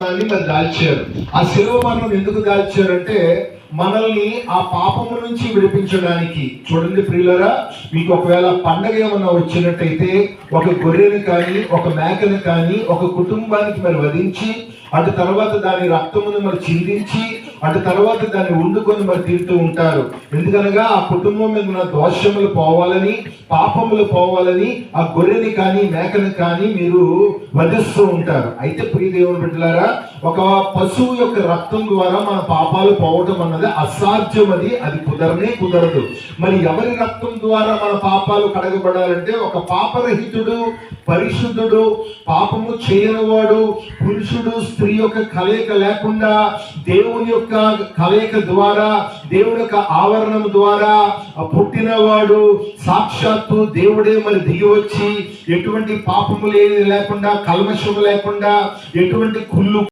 మరి దాల్చారు. ఆ శిలువ మరణం ఎందుకు దాల్చారంటే మనల్ని ఆ పాపము నుంచి విడిపించడానికి. చూడండి ప్రియులరా, మీకు ఒకవేళ పండగ ఏమన్నా వచ్చినట్టయితే ఒక గొర్రెని కానీ ఒక మేకను కానీ ఒక కుటుంబానికి మరి వధించి అటు తర్వాత దాని రక్తమును మరి చిందించి అటు తర్వాత దాన్ని వండుకొని మరి తింటూ ఉంటారు. ఎందుకనగా ఆ కుటుంబం మీద ఉన్న దోషములు పోవాలని, పాపములు పోవాలని ఆ గొర్రెని కానీ మేకను కానీ మీరు వధిస్తూ ఉంటారు. అయితే ప్రియ దేవుని బిడ్డలారా, ఒక పశువు యొక్క రక్తం ద్వారా మన పాపాలు పోవటం అన్నది అసాధ్యం. అది కుదరదు. మరి ఎవరి రక్తం ద్వారా మన పాపాలు కడగబడాలంటే ఒక పాపరహితుడు, పరిశుద్ధుడు, పాపము చేయనివాడు, పురుషుడు స్త్రీ యొక్క కలయిక లేకుండా దేవుని యొక్క కలయిక ద్వారా, దేవుని యొక్క ఆవరణం ద్వారా పుట్టినవాడు సాక్షాత్తు దేవుడే మరి దిగి వచ్చి ఎటువంటి పాపము లేకుండా, కల్మషము లేకుండా, ఎటువంటి కుళ్ళు